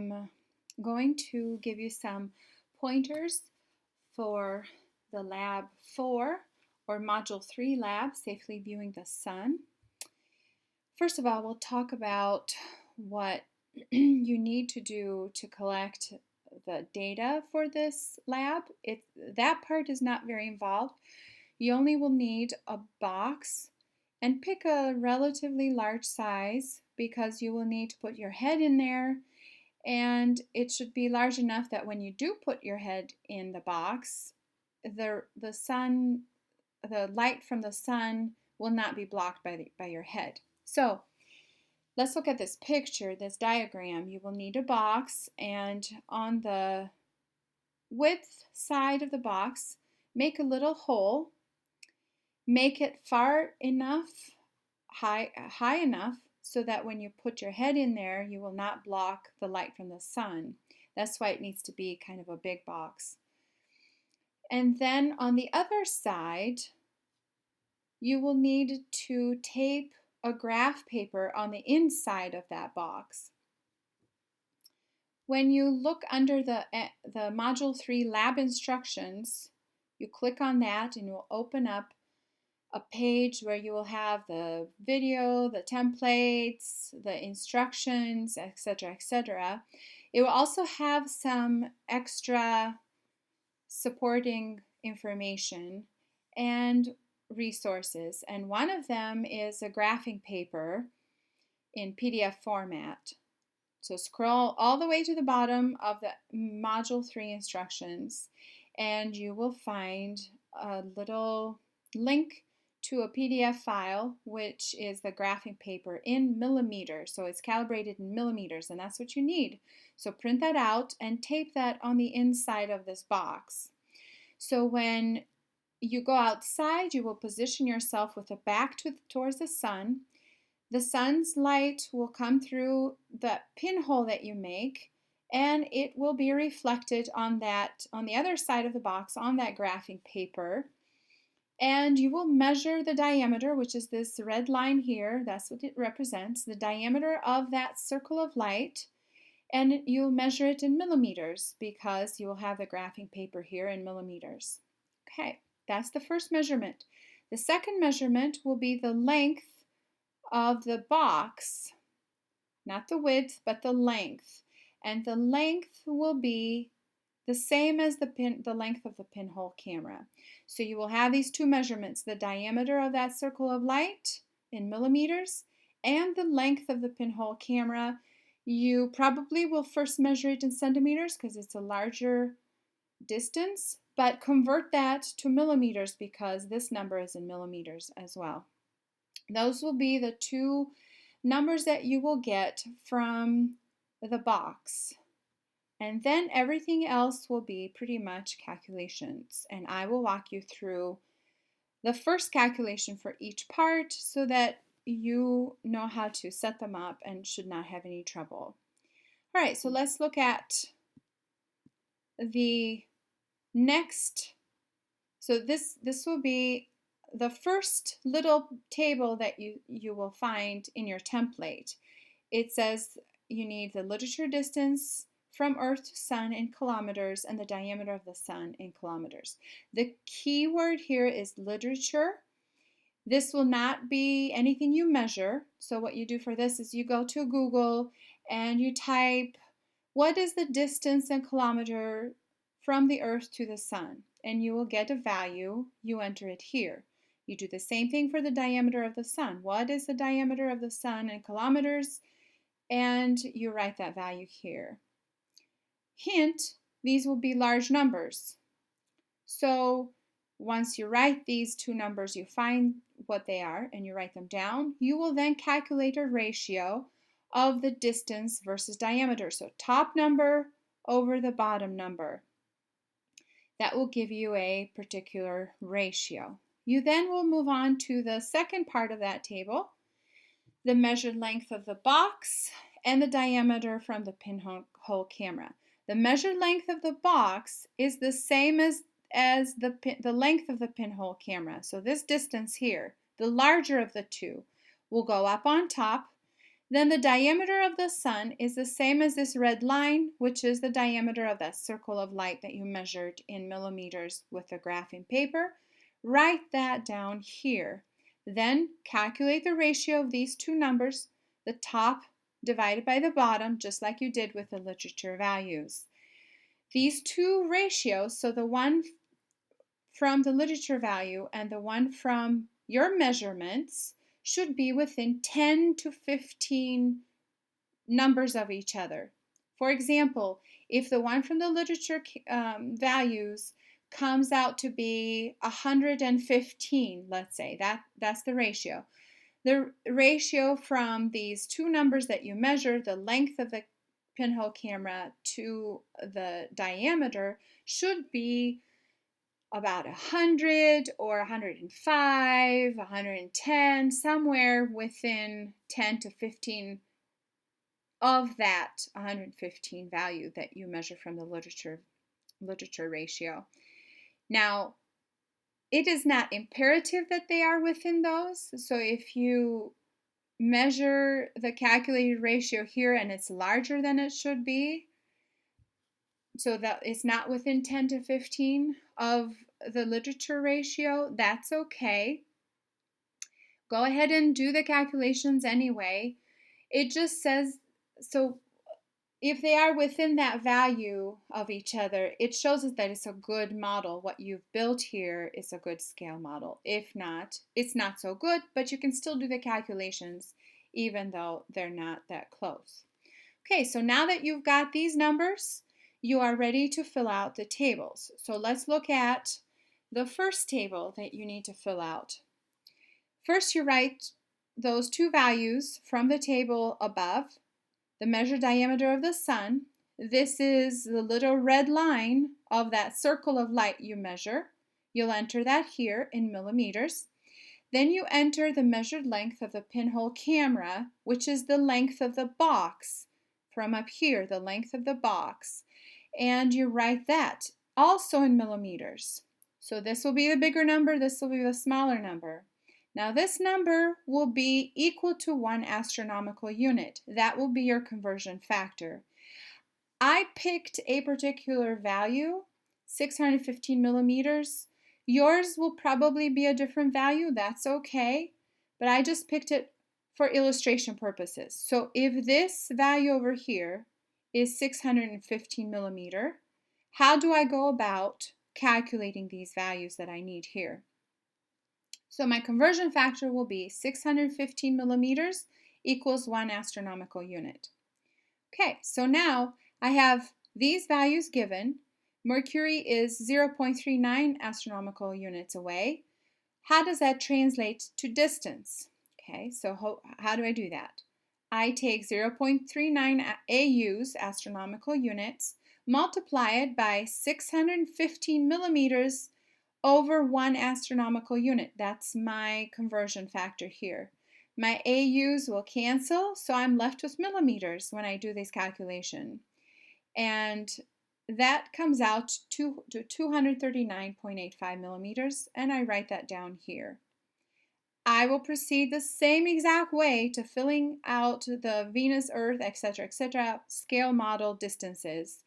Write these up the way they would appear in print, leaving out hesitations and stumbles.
I'm going to give you some pointers for the Lab 4 or Module 3 lab, Safely Viewing the Sun. First of all, we'll talk about what you need to do to collect the data for this lab. That part is not very involved. You only will need a box and pick a relatively large size because you will need to put your head in there, and it should be large enough that when you do put your head in the box, the light from the sun will not be blocked by your head. So let's look at this picture, this diagram. You will need a box, and on the width side of the box, make a little hole. Make it far enough, high enough, so that when you put your head in there, you will not block the light from the sun. That's why it needs to be kind of a big box. And then on the other side, you will need to tape a graph paper on the inside of that box. When you look under the Module 3 lab instructions, you click on that and it will open up a page where you will have the video, the templates, the instructions, etc., etc. It will also have some extra supporting information and resources, and one of them is a graphing paper in PDF format. So scroll all the way to the bottom of the Module 3 instructions and you will find a little link to a PDF file, which is the graphing paper in millimeters. So it's calibrated in millimeters, and that's what you need. So print that out and tape that on the inside of this box. So when you go outside, you will position yourself with the back towards the sun. The sun's light will come through the pinhole that you make, and it will be reflected on the other side of the box on that graphing paper. And you will measure the diameter, which is this red line here. That's what it represents, the diameter of that circle of light. And you'll measure it in millimeters because you will have the graphing paper here in millimeters. Okay, that's the first measurement. The second measurement will be the length of the box, not the width, but the length. And the length will be the same as the length of the pinhole camera. So you will have these two measurements, the diameter of that circle of light in millimeters and the length of the pinhole camera. You probably will first measure it in centimeters because it's a larger distance, but convert that to millimeters because this number is in millimeters as well. Those will be the two numbers that you will get from the box. And then everything else will be pretty much calculations. And I will walk you through the first calculation for each part so that you know how to set them up and should not have any trouble. All right, so let's look at the next. So this will be the first little table that you will find in your template. It says you need the literature distance from Earth to Sun in kilometers and the diameter of the Sun in kilometers. The key word here is literature. This will not be anything you measure. So what you do for this is you go to Google and you type, what is the distance in kilometer from the Earth to the Sun? And you will get a value. You enter it here. You do the same thing for the diameter of the Sun. What is the diameter of the Sun in kilometers? And you write that value here. Hint, these will be large numbers. So once you write these two numbers, you find what they are and you write them down. You will then calculate a ratio of the distance versus diameter. So top number over the bottom number. That will give you a particular ratio. You then will move on to the second part of that table, the measured length of the box and the diameter from the pinhole camera. The measured length of the box is the same as the length of the pinhole camera. So this distance here, the larger of the two, will go up on top. Then the diameter of the sun is the same as this red line, which is the diameter of that circle of light that you measured in millimeters with the graphing paper. Write that down here. Then calculate the ratio of these two numbers, the top divided by the bottom, just like you did with the literature values. These two ratios, so the one from the literature value and the one from your measurements, should be within 10 to 15 numbers of each other. For example, if the one from the literature values comes out to be 115, let's say, that's the ratio. The ratio from these two numbers that you measure, the length of the pinhole camera to the diameter, should be about 100 or 105, 110, somewhere within 10 to 15 of that 115 value that you measure from the literature ratio. Now, it is not imperative that they are within those. So if you measure the calculated ratio here and it's larger than it should be, so that it's not within 10 to 15 of the literature ratio, that's okay. Go ahead and do the calculations anyway. It just says, so if they are within that value of each other, it shows us that it's a good model. What you've built here is a good scale model. If not, it's not so good, but you can still do the calculations even though they're not that close. Okay, so now that you've got these numbers, you are ready to fill out the tables. So let's look at the first table that you need to fill out. First, you write those two values from the table above. The measured diameter of the sun. This is the little red line of that circle of light you measure. You'll enter that here in millimeters. Then you enter the measured length of the pinhole camera, which is the length of the box from up here, the length of the box. And you write that also in millimeters. So this will be the bigger number, this will be the smaller number. Now this number will be equal to 1 astronomical unit. That will be your conversion factor. I picked a particular value, 615 millimeters. Yours will probably be a different value, that's okay, but I just picked it for illustration purposes. So if this value over here is 615 millimeter, how do I go about calculating these values that I need here? So my conversion factor will be 615 millimeters equals 1 astronomical unit. Okay, so now I have these values given. Mercury is 0.39 astronomical units away. How does that translate to distance? Okay, so how do I do that? I take 0.39 AUs, astronomical units, multiply it by 615 millimeters over 1 astronomical unit. That's my conversion factor here. My AUs will cancel, so I'm left with millimeters when I do this calculation. And that comes out to 239.85 millimeters, and I write that down here. I will proceed the same exact way to filling out the Venus, Earth, etc., scale model distances.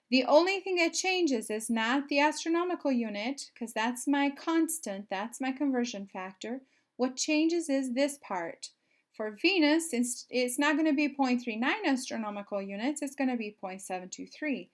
The only thing that changes is not the astronomical unit, because that's my constant, that's my conversion factor. What changes is this part. For Venus, it's not going to be 0.39 astronomical units, it's going to be 0.723,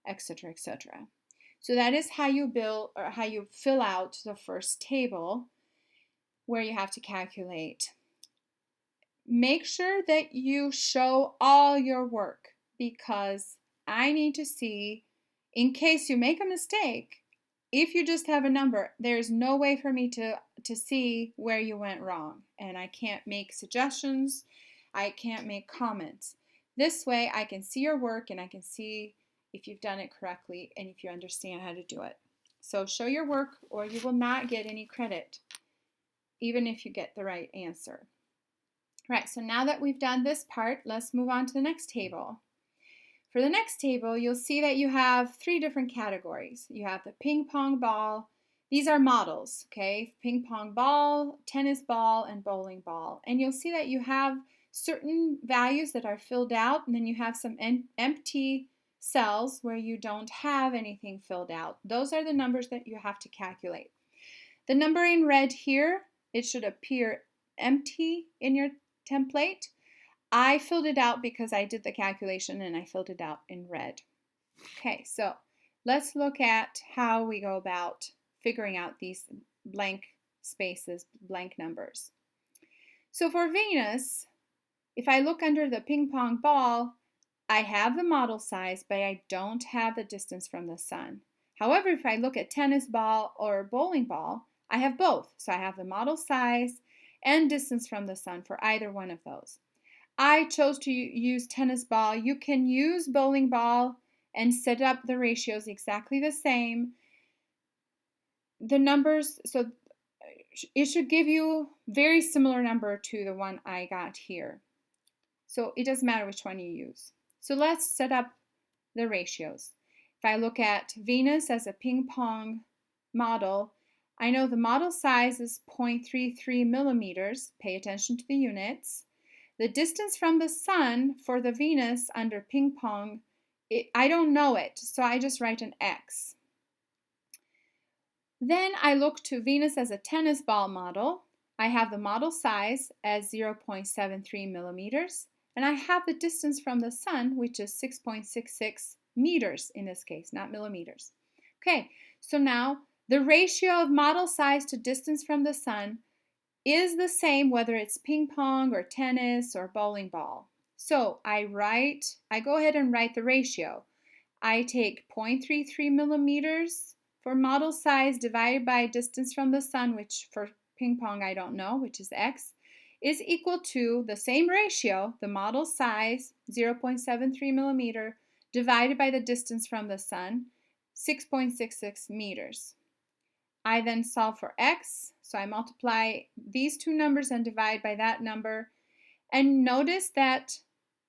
etc., etc. So that is how you build or how you fill out the first table where you have to calculate. Make sure that you show all your work, because I need to see, in case you make a mistake, if you just have a number, there's no way for me to see where you went wrong. And I can't make suggestions. I can't make comments. This way I can see your work and I can see if you've done it correctly and if you understand how to do it. So show your work or you will not get any credit, even if you get the right answer. Right, so now that we've done this part, let's move on to the next table. For the next table, you'll see that you have 3 different categories. You have the ping pong ball. These are models, okay? Ping pong ball, tennis ball, and bowling ball. And you'll see that you have certain values that are filled out, and then you have some empty cells where you don't have anything filled out. Those are the numbers that you have to calculate. The number in red here, it should appear empty in your template. I filled it out because I did the calculation and I filled it out in red. Okay, so let's look at how we go about figuring out these blank spaces, blank numbers. So for Venus, if I look under the ping pong ball, I have the model size, but I don't have the distance from the sun. However, if I look at tennis ball or bowling ball, I have both. So I have the model size and distance from the sun for either one of those. I chose to use tennis ball. You can use bowling ball and set up the ratios exactly the same. The numbers, so it should give you very similar number to the one I got here. So it doesn't matter which one you use. So let's set up the ratios. If I look at Venus as a ping pong model, I know the model size is 0.33 millimeters. Pay attention to the units. The distance from the sun for the Venus under ping pong, I don't know it, so I just write an X. Then I look to Venus as a tennis ball model. I have the model size as 0.73 millimeters, and I have the distance from the sun, which is 6.66 meters in this case, not millimeters. Okay, so now the ratio of model size to distance from the sun is the same whether it's ping pong or tennis or bowling ball. So I go ahead and write the ratio. I take 0.33 millimeters for model size divided by distance from the sun, which for ping pong I don't know, which is X, is equal to the same ratio, the model size, 0.73 millimeter, divided by the distance from the sun, 6.66 meters. I then solve for X, so I multiply these two numbers and divide by that number. And notice that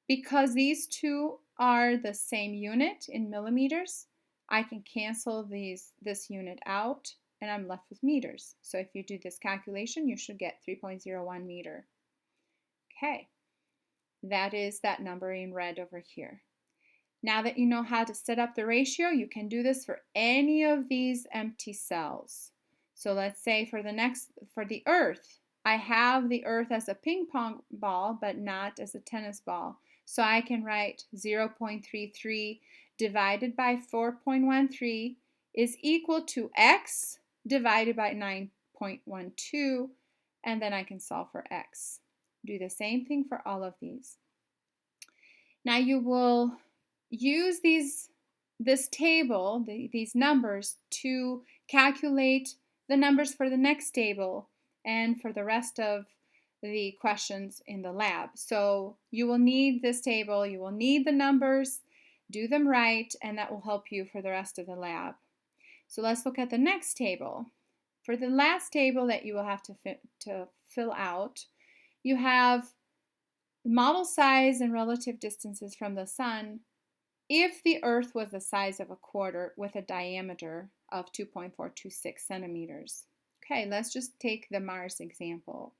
because these two are the same unit in millimeters, I can cancel this unit out and I'm left with meters. So if you do this calculation, you should get 3.01 meter. Okay, that is that number in red over here. Now that you know how to set up the ratio, you can do this for any of these empty cells. So let's say for the Earth, I have the Earth as a ping pong ball, but not as a tennis ball. So I can write 0.33 divided by 4.13 is equal to X divided by 9.12, and then I can solve for X. Do the same thing for all of these. Now you will use this table, these numbers, to calculate the numbers for the next table and for the rest of the questions in the lab. So you will need this table, you will need the numbers, do them right, and that will help you for the rest of the lab. So let's look at the next table. For the last table that you will have to fill out, you have model size and relative distances from the sun if the Earth was the size of a quarter with a diameter of 2.426 centimeters. Okay, let's just take the Mars example.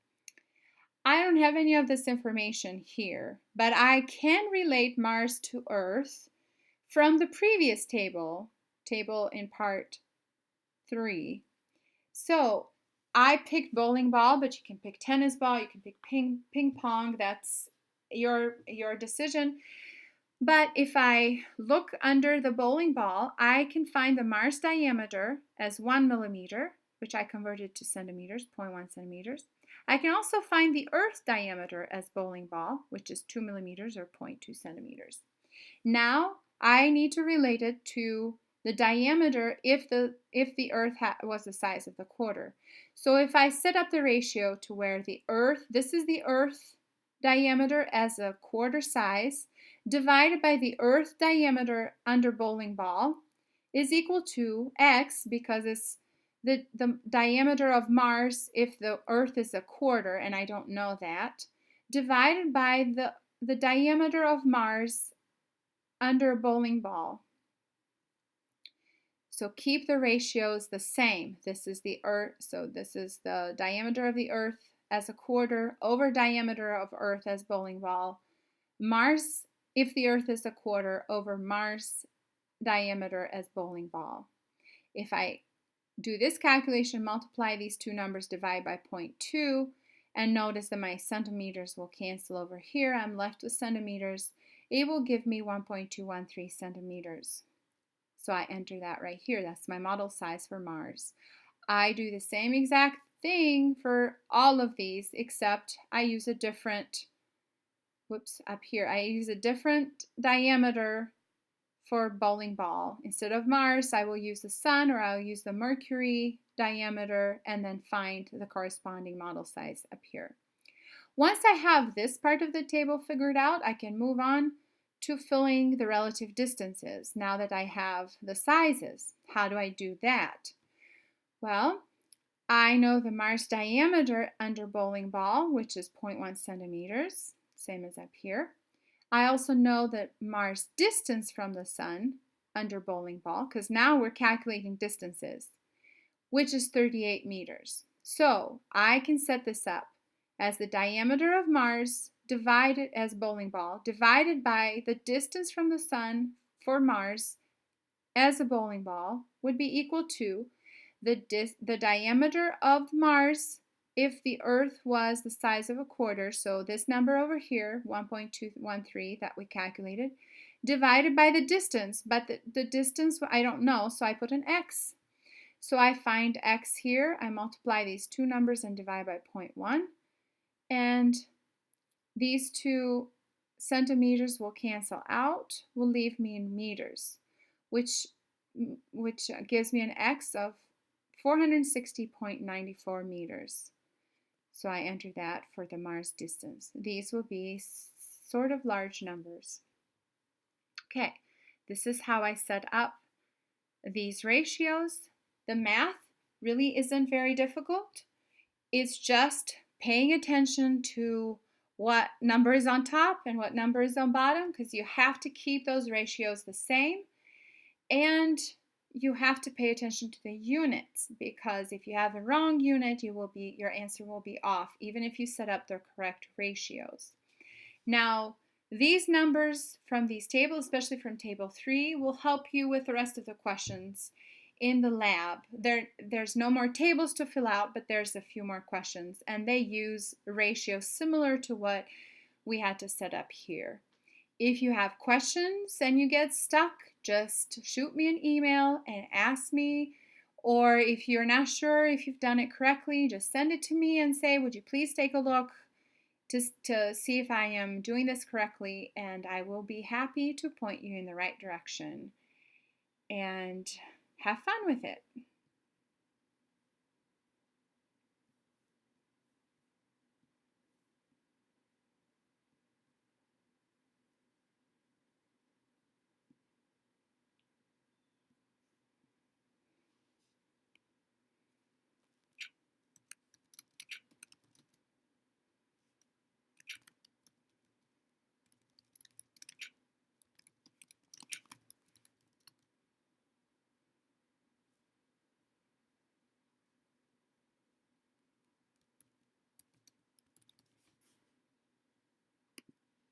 I don't have any of this information here, but I can relate Mars to Earth from the previous table in part 3. So I picked bowling ball, but you can pick tennis ball, you can pick ping pong, that's your decision. But if I look under the bowling ball, I can find the Mars diameter as 1 millimeter, which I converted to centimeters, 0.1 centimeters. I can also find the Earth diameter as bowling ball, which is 2 millimeters or 0.2 centimeters. Now I need to relate it to the diameter if the Earth was the size of the quarter. So if I set up the ratio to where this is the Earth diameter as a quarter size, divided by the Earth diameter under bowling ball is equal to X, because it's the diameter of Mars if the Earth is a quarter, and I don't know that, divided by the diameter of Mars under a bowling ball. So keep the ratios the same. This is the Earth, so this is the diameter of the Earth as a quarter over diameter of Earth as bowling ball. Mars, if the Earth is a quarter over Mars diameter as bowling ball. If I do this calculation, multiply these two numbers, divide by 0.2, and notice that my centimeters will cancel over here. I'm left with centimeters. It will give me 1.213 centimeters. So I enter that right here. That's my model size for Mars. I do the same exact thing for all of these, except I use a different, up here, I use a different diameter for bowling ball. Instead of Mars, I will use the Sun, or I'll use the Mercury diameter and then find the corresponding model size up here. Once I have this part of the table figured out, I can move on to filling the relative distances now that I have the sizes. How do I do that? Well, I know the Mars diameter under bowling ball, which is 0.1 centimeters, same as up here. I also know that Mars distance from the Sun under bowling ball, because now we're calculating distances, which is 38 meters. So I can set this up as the diameter of Mars divided as bowling ball, divided by the distance from the Sun for Mars as a bowling ball would be equal to the diameter of Mars if the Earth was the size of a quarter, so this number over here, 1.213 that we calculated, divided by the distance, but the distance I don't know, so I put an x. So I find x here, I multiply these two numbers and divide by 0.1, and these two centimeters will cancel out, will leave me in meters, which gives me an x of 460.94 meters. So I enter that for the Mars distance. These will be sort of large numbers. Okay, this is how I set up these ratios. The math really isn't very difficult. It's just paying attention to what number is on top and what number is on bottom, because you have to keep those ratios the same. And you have to pay attention to the units, because if you have the wrong unit, your answer will be off, even if you set up the correct ratios. Now, these numbers from these tables, especially from table 3, will help you with the rest of the questions in the lab. There's no more tables to fill out, but there's a few more questions, and they use ratios similar to what we had to set up here. If you have questions and you get stuck, just shoot me an email and ask me. Or if you're not sure if you've done it correctly, just send it to me and say, would you please take a look to see if I am doing this correctly, and I will be happy to point you in the right direction. And have fun with it.